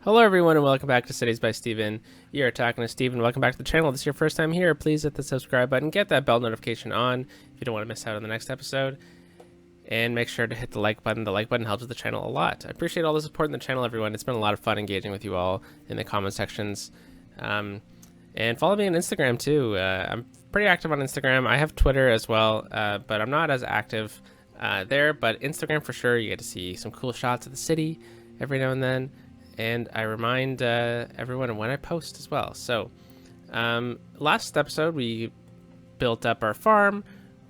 Hello everyone and welcome back to Cities by Steven. You're talking to Steven. Welcome back to the channel. If this is your first time here, please hit the subscribe button, get that bell notification on if you don't want to miss out on the next episode, and make sure to hit the like button. The like button helps with the channel a lot. I appreciate all the support in the channel, everyone. It's been a lot of fun engaging with you all in the comment sections. And follow me on Instagram too. I'm pretty active on Instagram. I have Twitter as well, but I'm not as active there. But Instagram for sure, you get to see some cool shots of the city every now and then. And I remind everyone of when I post as well. So last episode, we built up our farm.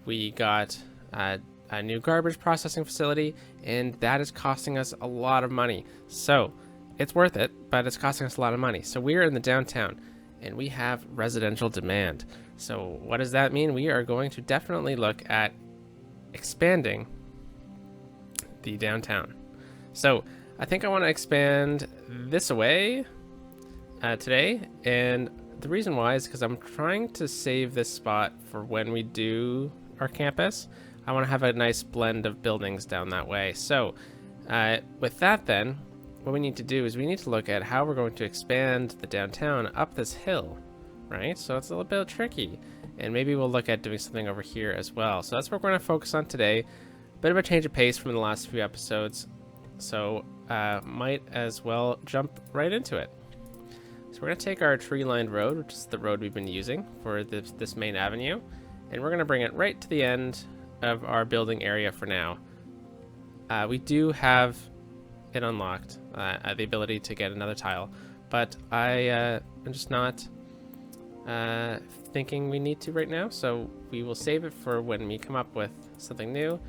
We got a new garbage processing facility, and that is costing us a lot of money. So it's worth it, but it's costing us a lot of money. So we're in the downtown, and we have residential demand. So what does that mean? We are going to definitely look at expanding the downtown. So I think I want to expand this away today, and the reason why is because I'm trying to save this spot for when we do our campus. I want to have a nice blend of buildings down that way. So with that then, what we need to do is we need to look at how we're going to expand the downtown up this hill, right? So it's a little bit tricky, and maybe we'll look at doing something over here as well. So that's what we're going to focus on today. Bit of a change of pace from the last few episodes. So might as well jump right into it. So we're going to take our tree-lined road, which is the road we've been using for this main avenue, and we're going to bring it right to the end of our building area for now. We do have it unlocked, the ability to get another tile, but I'm just not thinking we need to right now, so we will save it for when we come up with something new.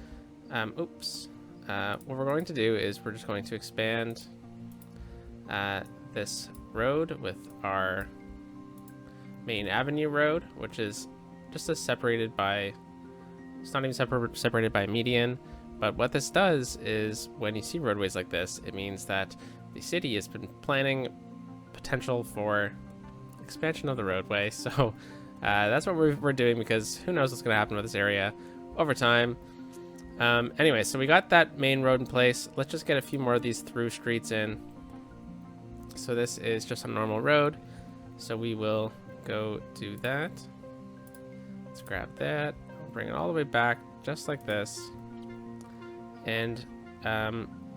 What we're going to do is we're just going to expand this road with our main avenue road, which is just separated by, it's not even separated by a median, but what this does is when you see roadways like this, it means that the city has been planning potential for expansion of the roadway. So that's what we're doing, because who knows what's going to happen with this area over time. Anyway, so we got that main road in place. Let's just get a few more of these through streets in. So this is just a normal road, so we will go do that. Let's grab that. We'll bring it all the way back just like this. And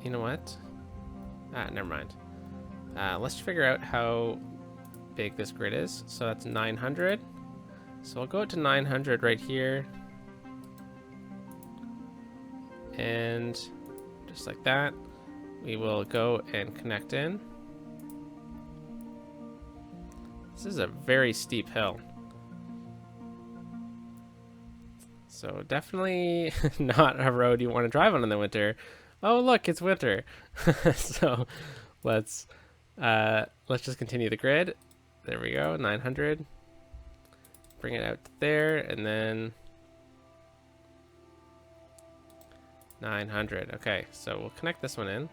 you know what, never mind. Let's figure out how big this grid is. So that's 900, so I'll go to 900 right here. And just like that, we will go and connect in. This is a very steep hill, so definitely not a road you want to drive on in the winter. Oh look, it's winter. So let's just continue the grid. There we go, 900. Bring it out there, and then 900. Okay, so we'll connect this one in,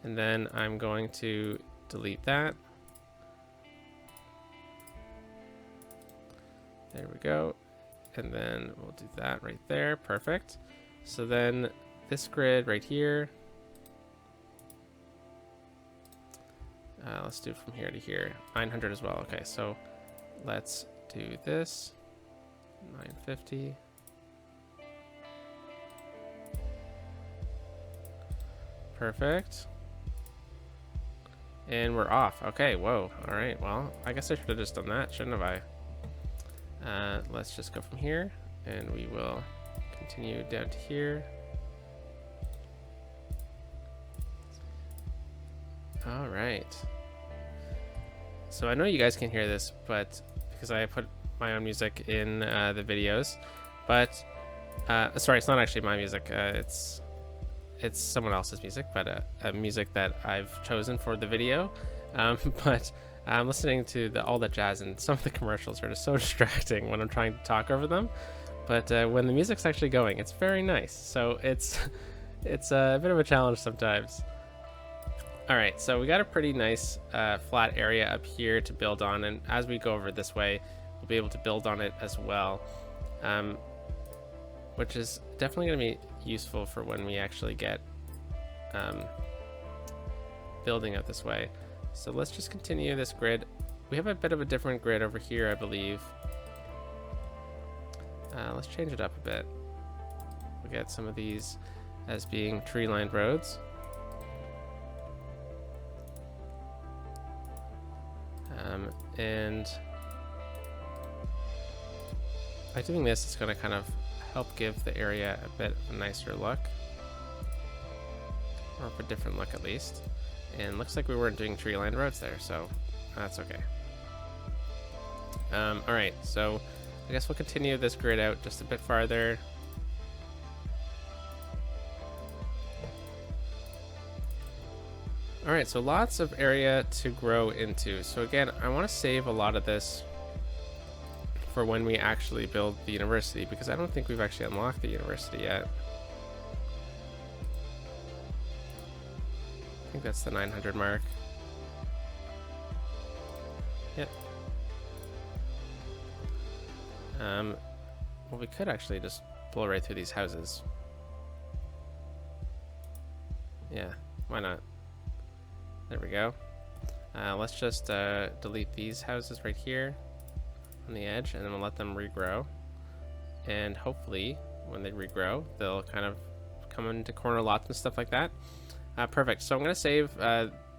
and then I'm going to delete that. There we go, and then we'll do that right there. Perfect. So then this grid right here, let's do from here to here, 900 as well. Okay, so let's do this, 950. Perfect. And we're off. Okay, whoa. Alright, well, I guess I should have just done that, shouldn't have I? Let's just go from here, and we will continue down to here. Alright. So I know you guys can hear this, but because I put my own music in the videos, but sorry, it's not actually my music. It's someone else's music, but a music that I've chosen for the video. But I'm listening to all that jazz, and some of the commercials are just so distracting when I'm trying to talk over them. But when the music's actually going, it's very nice. So it's a bit of a challenge sometimes. All right, so we got a pretty nice flat area up here to build on, and as we go over this way, we'll be able to build on it as well. Which is definitely going to be useful for when we actually get building out this way. So let's just continue this grid. We have a bit of a different grid over here, I believe. Let's change it up a bit. We'll get some of these as being tree-lined roads. And by doing this, it's going to kind of help give the area a bit of a nicer look, or a different look at least. And looks like we weren't doing tree-lined roads there, so that's okay. All right, so I guess we'll continue this grid out just a bit farther. All right, so lots of area to grow into. So again, I want to save a lot of this for when we actually build the university, because I don't think we've actually unlocked the university yet. I think that's the 900 mark. Yep. Well, we could actually just blow right through these houses. Yeah, why not? There we go. Let's just delete these houses right here on the edge, and then we'll let them regrow. And hopefully, when they regrow, they'll kind of come into corner lots and stuff like that. Perfect. So I'm going to save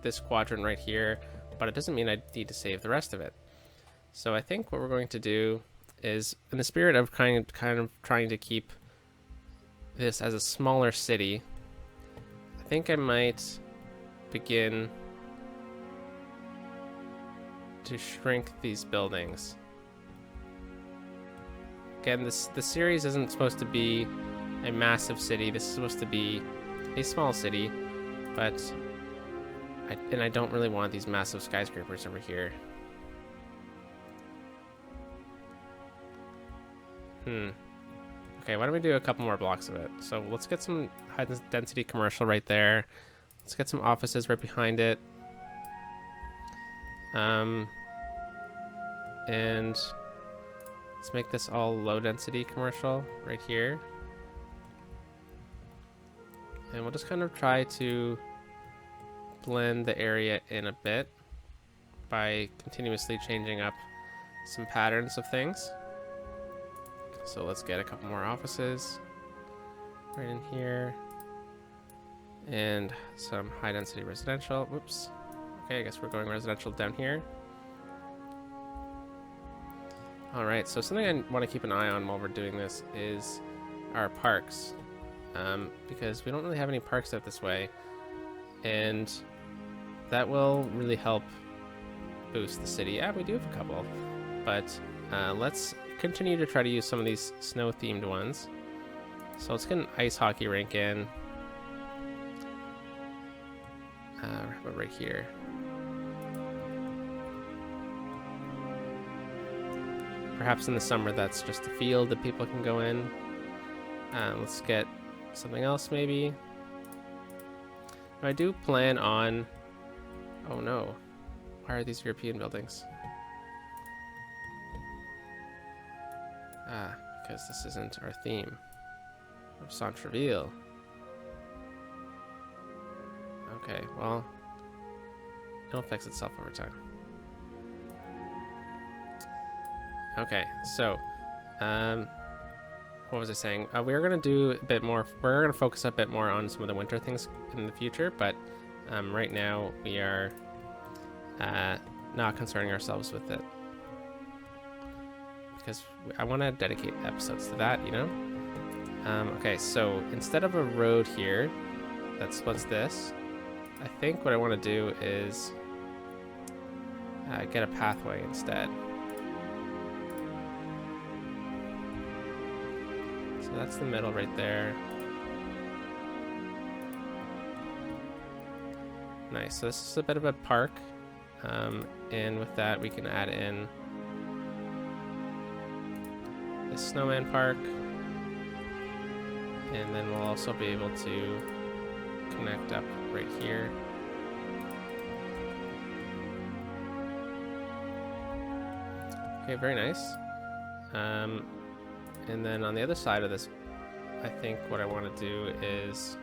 this quadrant right here, but it doesn't mean I need to save the rest of it. So I think what we're going to do is, in the spirit of kind of trying to keep this as a smaller city, I think I might begin to shrink these buildings. Again, the series isn't supposed to be a massive city. This is supposed to be a small city, but I don't really want these massive skyscrapers over here. Okay, why don't we do a couple more blocks of it? So let's get some high density commercial right there. Let's get some offices right behind it. And let's make this all low density commercial right here. And we'll just kind of try to blend the area in a bit by continuously changing up some patterns of things. So let's get a couple more offices right in here. And some high density residential. Whoops. Okay, I guess we're going residential down here. All right, so something I want to keep an eye on while we're doing this is our parks. Because we don't really have any parks out this way. And that will really help boost the city. Yeah, we do have a couple. But let's continue to try to use some of these snow-themed ones. So let's get an ice hockey rink in. How about right here? Perhaps in the summer that's just a field that people can go in. Let's get something else maybe. I do plan on... Oh no. Why are these European buildings? Because this isn't our theme of Centreville. Okay, well, it'll fix itself over time. Okay, so, what was I saying? We're going to do a bit more, we're going to focus a bit more on some of the winter things in the future, but right now we are not concerning ourselves with it. Because I want to dedicate episodes to that, you know? Okay, so instead of a road here that splits this, I think what I want to do is get a pathway instead. So that's the middle right there. Nice, so this is a bit of a park. And with that we can add in the snowman park. And then we'll also be able to connect up right here. Okay, very nice. And then on the other side of this, I think what I want to do is,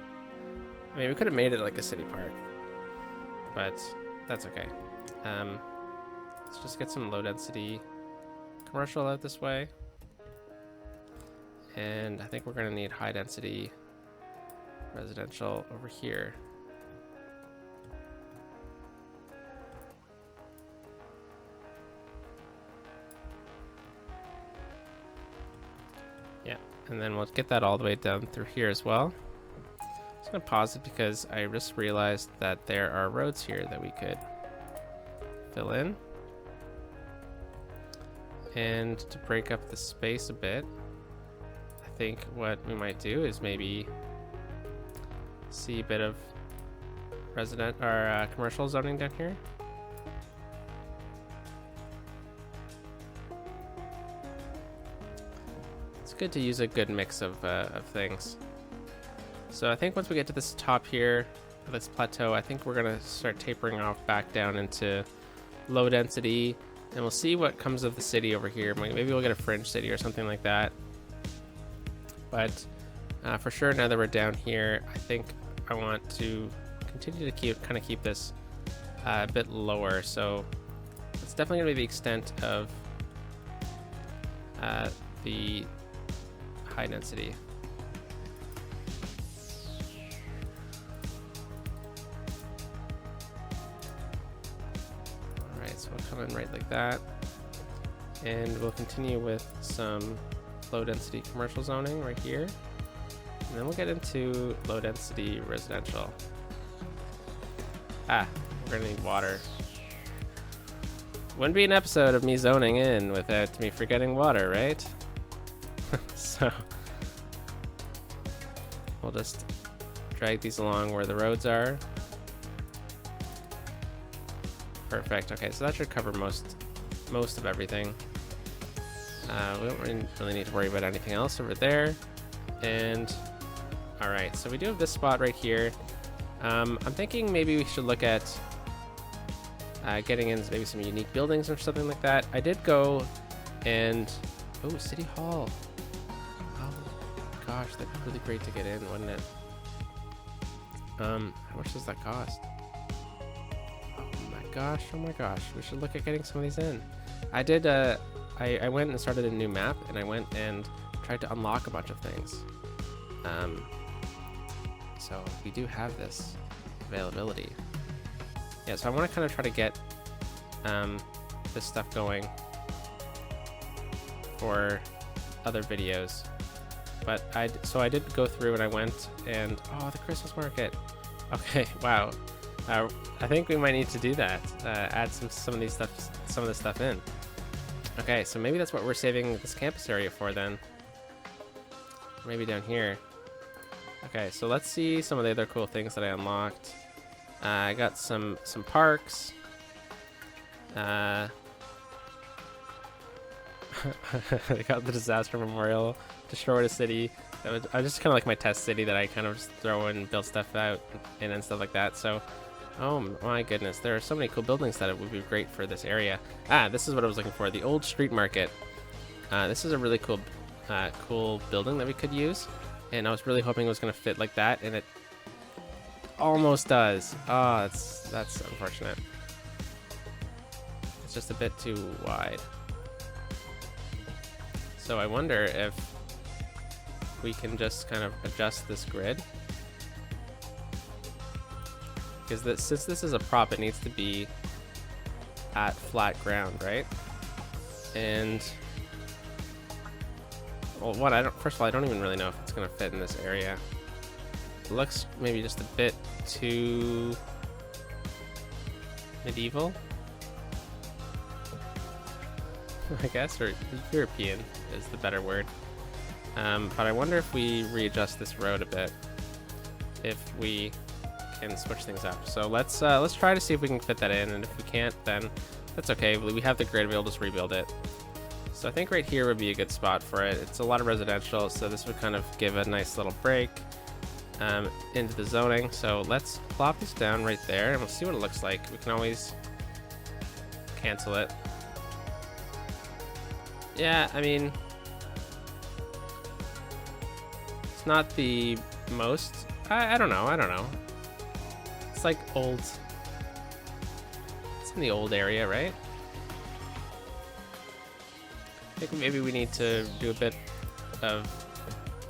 I mean, we could have made it like a city park, but that's okay. Let's just get some low density commercial out this way. And I think we're going to need high density residential over here. Yeah, and then we'll get that all the way down through here as well. I'm just going to pause it because I just realized that there are roads here that we could fill in. And to break up the space a bit, I think what we might do is maybe see a bit of resident or commercial zoning down here. It's good to use a good mix of things. So I think once we get to this top here, this plateau, I think we're gonna start tapering off back down into low density, and we'll see what comes of the city over here. Maybe we'll get a fringe city or something like that. But for sure, now that we're down here, I think I want to continue to keep this a bit lower. So it's definitely gonna be the extent of the high density. Alright, so we'll come in right like that. And we'll continue with some low density commercial zoning right here. And then we'll get into low density residential. We're gonna need water. Wouldn't be an episode of me zoning in without me forgetting water, right? So we'll just drag these along where the roads are. Perfect. Okay, so that should cover most of everything. We don't really need to worry about anything else over there. And all right, so we do have this spot right here. I'm thinking maybe we should look at getting in maybe some unique buildings or something like that. I did go and City Hall. Oh gosh, that'd be really great to get in, wouldn't it? How much does that cost? Oh my gosh, we should look at getting some of these in. I did I went and started a new map, and I went and tried to unlock a bunch of things. So we do have this availability. Yeah, so I want to kind of try to get this stuff going for other videos. But I did go through and I went and the Christmas market. Okay, wow. I think we might need to do that. Add some of this stuff in. Okay, so maybe that's what we're saving this campus area for then. Maybe down here. Okay, so let's see some of the other cool things that I unlocked. I got some parks. I got the disaster memorial, destroyed a city. I just kind of like my test city that I kind of just throw in and build stuff out and stuff like that. So, oh my goodness, there are so many cool buildings that it would be great for this area. This is what I was looking for, the old street market. This is a really cool building that we could use, and I was really hoping it was going to fit like that, and it almost does. Oh, that's unfortunate. It's just a bit too wide. So I wonder if we can just kind of adjust this grid, because since this is a prop, it needs to be at flat ground, right? And well, first of all, I don't even really know if it's gonna fit in this area. It looks maybe just a bit too medieval, I guess, or European is the better word. But I wonder if we readjust this road a bit, if we can switch things up. So let's try to see if we can fit that in, and if we can't, then that's okay. We have the grid, we'll just rebuild it. So I think right here would be a good spot for it. It's a lot of residential, so this would kind of give a nice little break into the zoning. So let's plop this down right there, and we'll see what it looks like. We can always cancel it. Yeah, I mean, it's not the most. I don't know. It's like old in the old area, right? I think maybe we need to do a bit of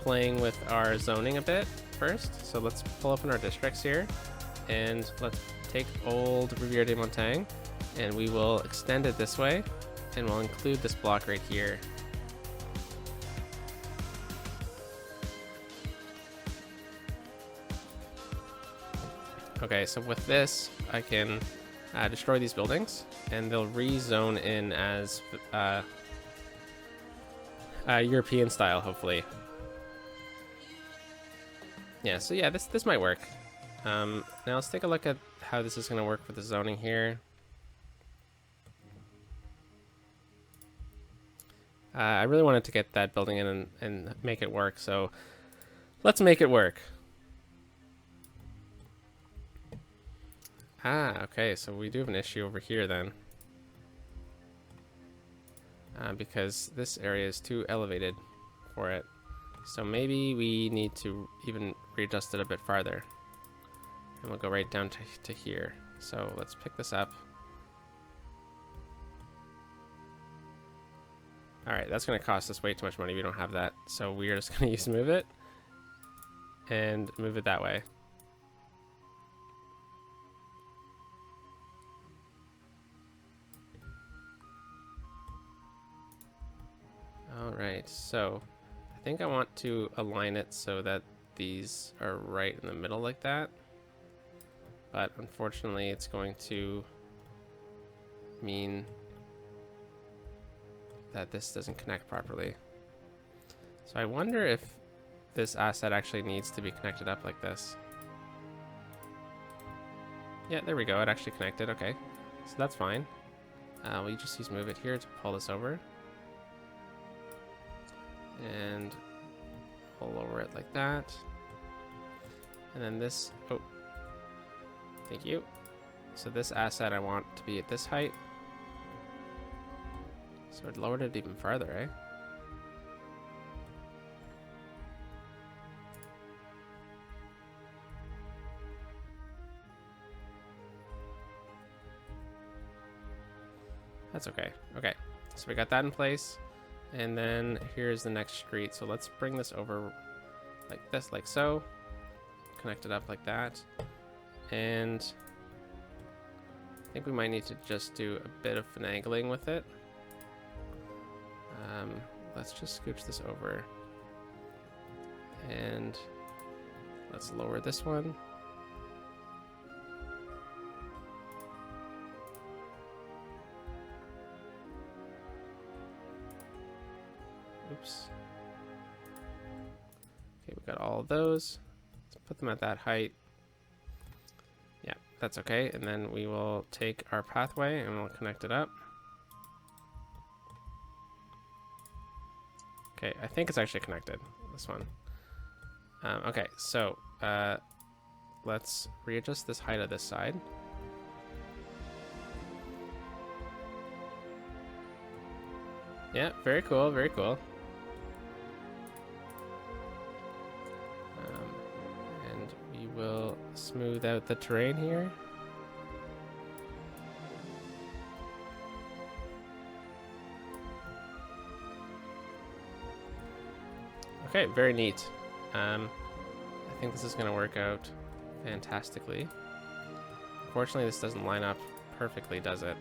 playing with our zoning a bit first. So let's pull up in our districts here, and let's take old Rivière-des-Montagnes, and we will extend it this way, and we'll include this block right here. Okay, so with this, I can destroy these buildings, and they'll rezone in as European style, hopefully. Yeah, so yeah, this might work. Now let's take a look at how this is going to work with the zoning here. I really wanted to get that building in and make it work, so let's make it work. Ah, okay, so we do have an issue over here then. Because this area is too elevated for it. So maybe we need to even readjust it a bit farther. And we'll go right down to here. So let's pick this up. Alright, that's going to cost us way too much money. We don't have that. So we're just going to use move it. And move it that way. Alright, so I think I want to align it so that these are right in the middle like that. But unfortunately, it's going to mean that this doesn't connect properly. So I wonder if this asset actually needs to be connected up like this. Yeah, there we go. It actually connected. Okay, so that's fine. We just use move it here to pull this over. And we'll lower it like that. And then this, oh, thank you. So this asset I want to be at this height. So it lowered it even farther, eh? That's okay. Okay, so we got that in place. And then here's the next street. So let's bring this over like this, like so. Connect it up like that. And I think we might need to just do a bit of finagling with it. Let's just scooch this over. And let's lower this one. Oops. Okay, we got all of those. Let's put them at that height. Yeah, that's okay. And then we will take our pathway and we'll connect it up. Okay, I think it's actually connected, this one. Okay, so let's readjust this height of this side. Yeah, very cool, very cool. And we will smooth out the terrain here. Okay, very neat. I think this is going to work out fantastically. Unfortunately, this doesn't line up perfectly, does it?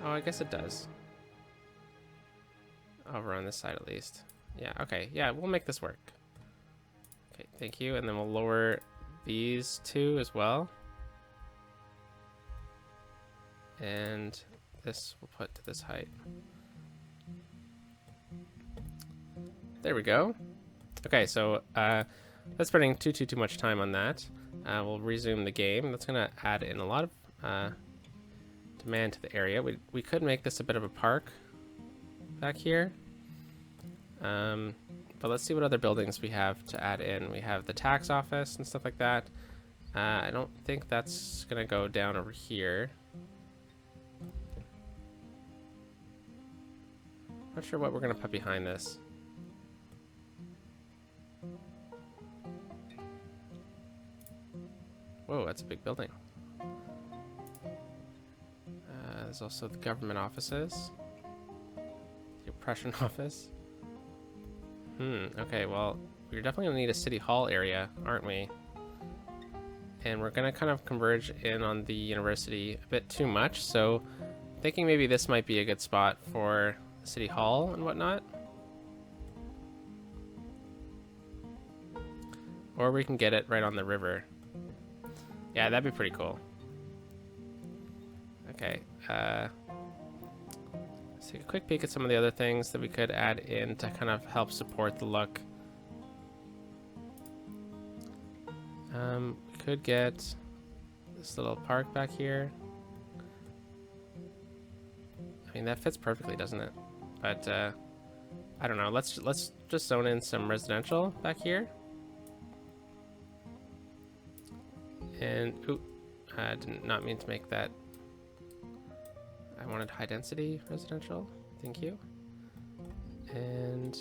Oh, I guess it does. Over on this side at least. Yeah, okay. Yeah, we'll make this work. Okay, thank you. And then we'll lower these two as well. And this we'll put to this height. There we go. Okay, so that's spending too much time on that. We'll resume the game. That's going to add in a lot of demand to the area. We could make this a bit of a park back here. But let's see what other buildings we have to add in. We have the tax office and stuff like that. I don't think that's going to go down over here. Not sure what we're going to put behind this. Whoa, that's a big building. There's also the government offices. The oppression office. Okay, well, we're definitely gonna need a city hall area, aren't we? And we're gonna kind of converge in on the university a bit too much, so thinking maybe this might be a good spot for city hall and whatnot. Or we can get it right on the river. Yeah, that'd be pretty cool. Okay, let's take a quick peek at some of the other things that we could add in to kind of help support the look. We could get this little park back here. I mean, that fits perfectly, doesn't it? But I don't know. Let's just zone in some residential back here. And ooh, I did not mean to make that. I wanted high density residential. Thank you. And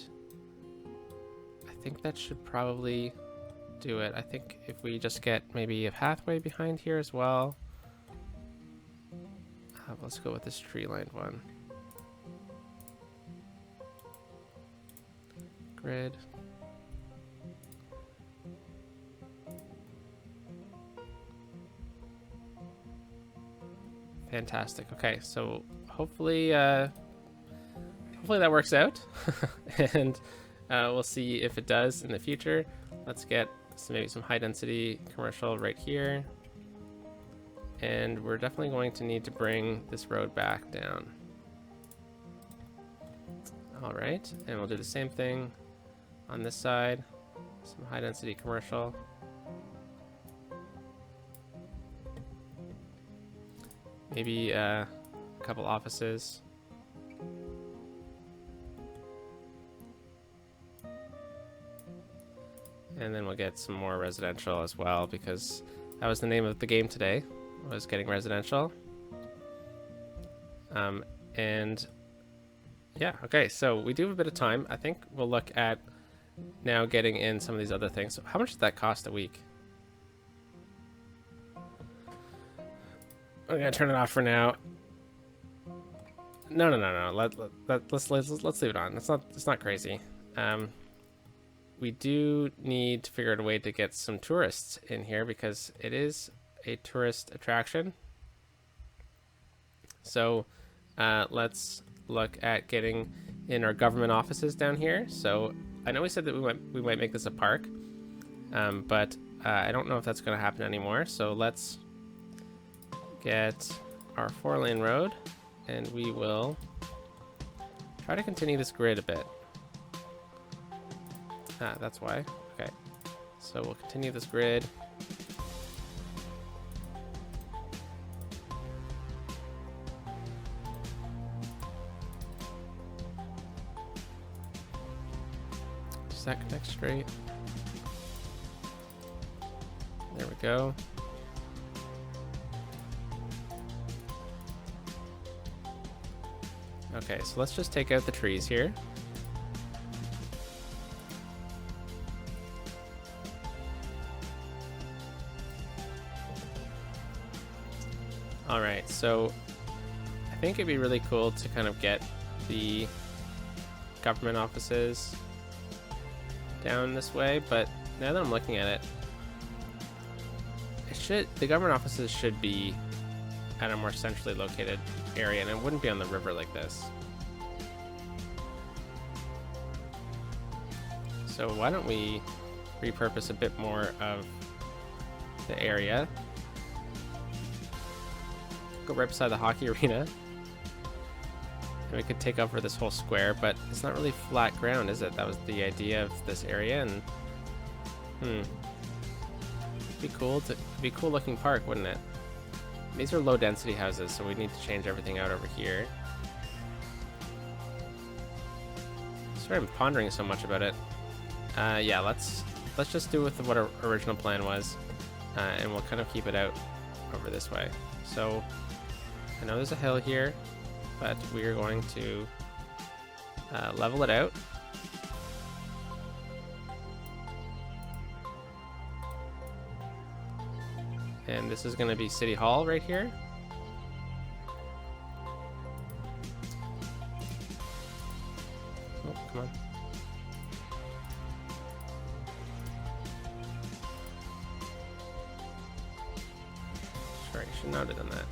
I think that should probably do it. I think if we just get maybe a pathway behind here as well. Let's go with this tree lined one. Grid. Fantastic. Okay, so hopefully that works out, and we'll see if it does in the future. Let's get maybe some high density commercial right here, and we're definitely going to need to bring this road back down. All right, and we'll do the same thing on this side. Some high density commercial. Maybe a couple offices. And then we'll get some more residential as well, because that was the name of the game today, was getting residential. And yeah, okay, so we do have a bit of time. I think we'll look at now getting in some of these other things. So how much does that cost a week? I'm gonna turn it off for now. No. Let's leave it on. It's not crazy. We do need to figure out a way to get some tourists in here because it is a tourist attraction. So let's look at getting in our government offices down here. So I know we said that we might make this a park, but I don't know if that's going to happen anymore. So let's get our 4-lane road, and we will try to continue this grid a bit. That's why. Okay, so we'll continue this grid. Does that connect straight? There we go. Okay, so let's just take out the trees here. All right, so I think it'd be really cool to kind of get the government offices down this way, but now that I'm looking at it, the government offices should be at a more centrally located area, and it wouldn't be on the river like this. So why don't we repurpose a bit more of the area? Go right beside the hockey arena, and we could take over this whole square, but it's not really flat ground, is it? That was the idea of this area, and it'd be cool looking park, wouldn't it? These are low density houses, so we need to change everything out over here. Sorry, I'm pondering so much about it. Yeah, let's just do with what our original plan was, and we'll kind of keep it out over this way. So I know there's a hill here, but we're going to level it out. And this is going to be City Hall right here. Oh, come on. Sorry, should not have done that.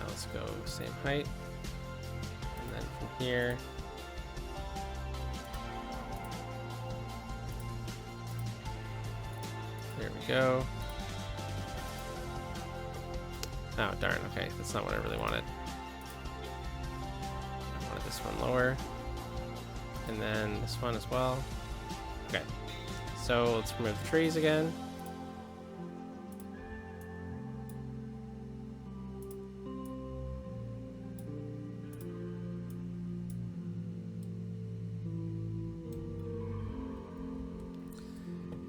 Let's go same height. And then from here. There we go. Oh, darn. Okay, that's not what I really wanted. I wanted this one lower. And then this one as well. Okay. So let's remove the trees again.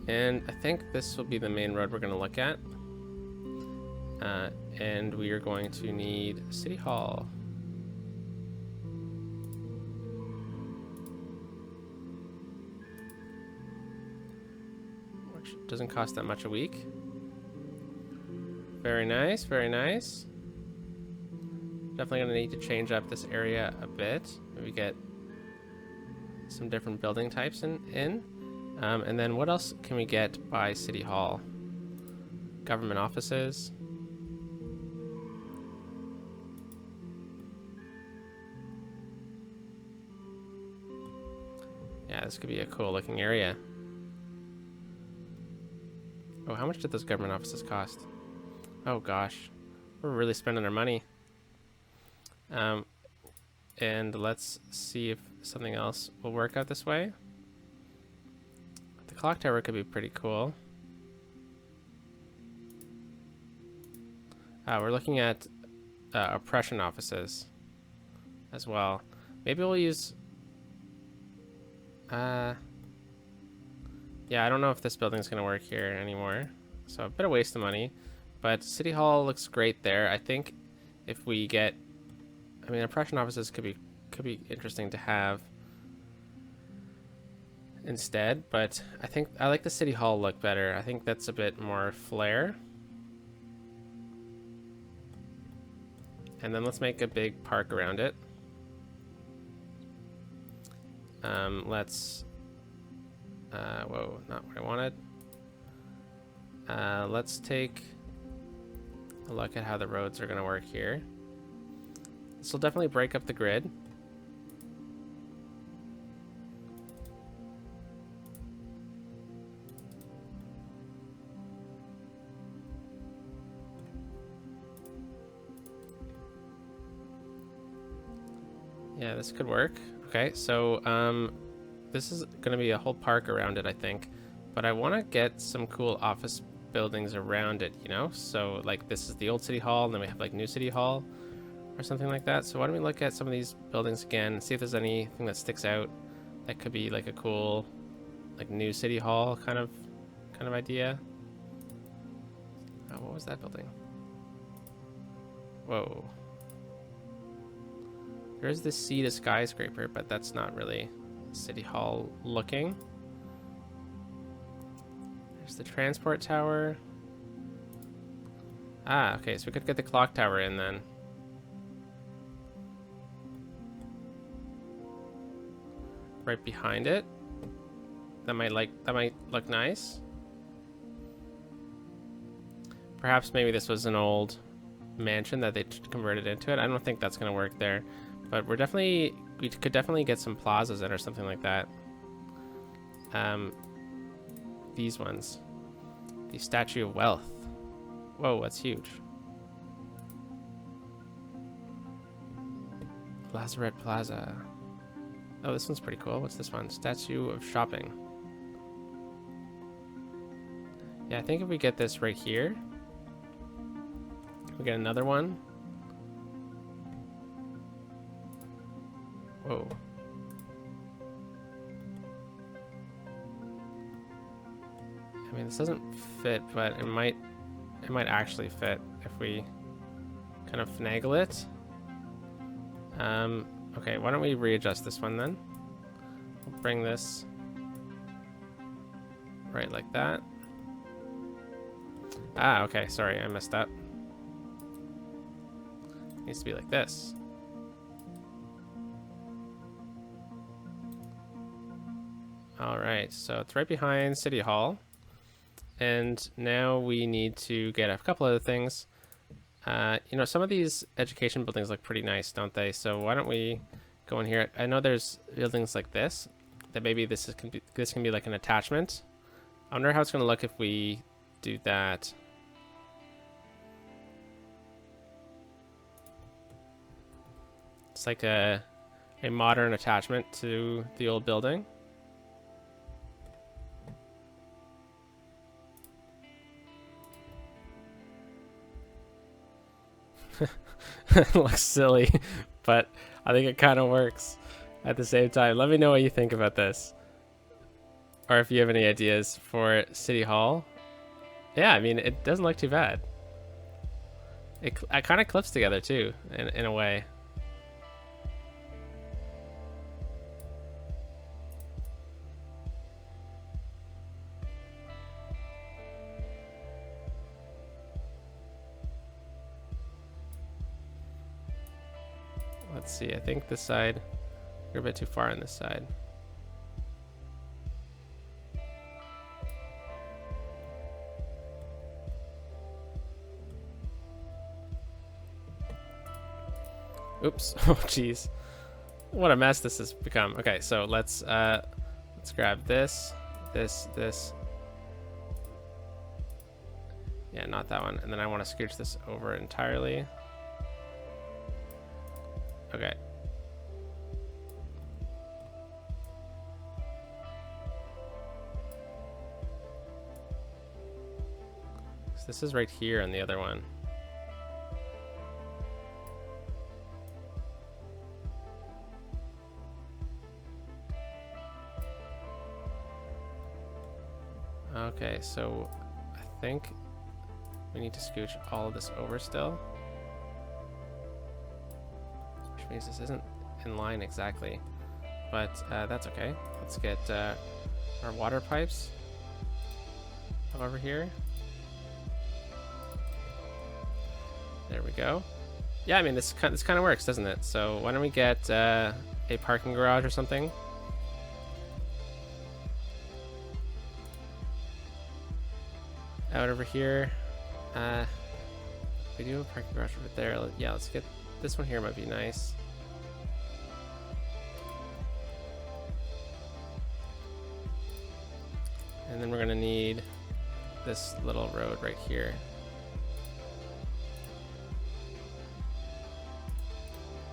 And I think this will be the main road we're going to look at. And we are going to need City Hall. Which doesn't cost that much a week. Very nice, very nice. Definitely going to need to change up this area a bit. Maybe get some different building types in. And then what else can we get by City Hall? Government offices. Yeah, this could be a cool looking area. Oh, how much did those government offices cost? Oh gosh, we're really spending our money. And let's see if something else will work out this way. The clock tower could be pretty cool. We're looking at oppression offices as well. Maybe we'll use... yeah, I don't know if this building's going to work here anymore. So a bit of waste of money. But City Hall looks great there. I think if we get... I mean, oppression offices could be interesting to have instead. But I think I like the City Hall look better. I think that's a bit more flair. And then let's make a big park around it. Let's... whoa, not what I wanted. Let's take a look at how the roads are going to work here. This will definitely break up the grid. Yeah, this could work. Okay, so this is going to be a whole park around it, I think. But I want to get some cool office buildings around it, you know? So, like, this is the old City Hall, and then we have, like, new City Hall or something like that. So why don't we look at some of these buildings again and see if there's anything that sticks out that could be, like, a cool, like, new City Hall kind of idea. Oh, what was that building? Whoa. There's the sea to skyscraper, but that's not really City Hall looking. There's the transport tower. Ah, okay, so we could get the clock tower in then. Right behind it. That might look nice. Perhaps maybe this was an old mansion that they converted into it. I don't think that's gonna work there. But we could definitely get some plazas in or something like that. These ones. The Statue of Wealth. Whoa, that's huge. Lazarette Plaza. Oh, this one's pretty cool. What's this one? Statue of Shopping. Yeah, I think if we get this right here, we get another one. Whoa. I mean, this doesn't fit, but it might actually fit if we kind of finagle it. Okay, why don't we readjust this one then? We'll bring this right like that. Ah, okay, sorry, I messed up. It needs to be like this. All right, so it's right behind City Hall. And now we need to get a couple other things. You know, some of these education buildings look pretty nice, don't they? So why don't we go in here? I know there's buildings like this, that maybe this can be like an attachment. I wonder how it's going to look if we do that. It's like a modern attachment to the old building. It looks silly, but I think it kind of works at the same time. Let me know what you think about this, or if you have any ideas for City Hall. Yeah, I mean, it doesn't look too bad. It kind of clips together too, in a way. Let's see, I think this side, you're a bit too far on this side. Oops, oh jeez. What a mess this has become. Okay, so let's grab this. Yeah, not that one. And then I want to scooch this over entirely. Okay. So this is right here on the other one. Okay, so I think we need to scooch all of this over still. Which means this isn't in line exactly, but that's okay. Let's get our water pipes over here. There we go. Yeah, I mean, this kind of works, doesn't it? So why don't we get a parking garage or something? Out over here. We do have a parking garage over there. Yeah, let's get this one here. Might be nice. And then we're gonna need this little road right here.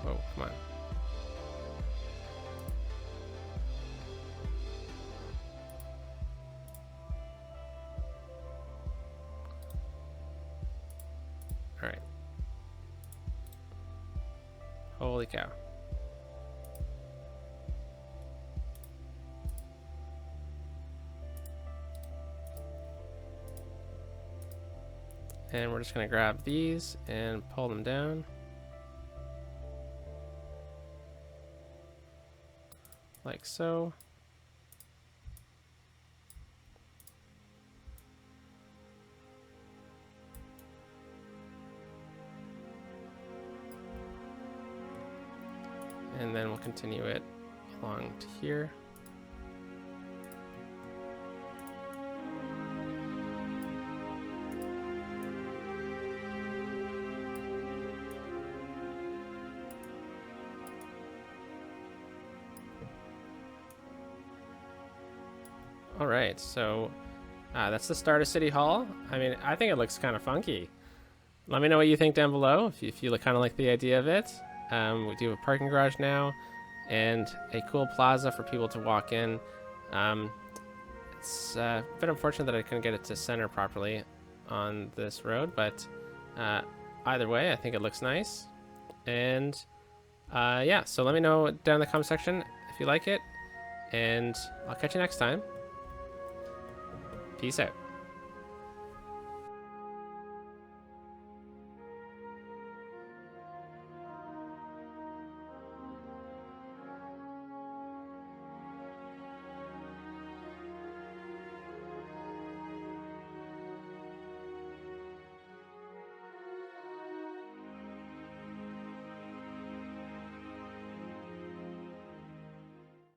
Whoa, come on. All right. Holy cow. And we're just gonna grab these and pull them down. Like so. And then we'll continue it along to here. All right, so that's the start of City Hall. I mean, I think it looks kind of funky. Let me know what you think down below if you kind of like the idea of it. We do have a parking garage now and a cool plaza for people to walk in. It's a bit unfortunate that I couldn't get it to center properly on this road, but either way, I think it looks nice. And yeah, so let me know down in the comment section if you like it, and I'll catch you next time. Peace out.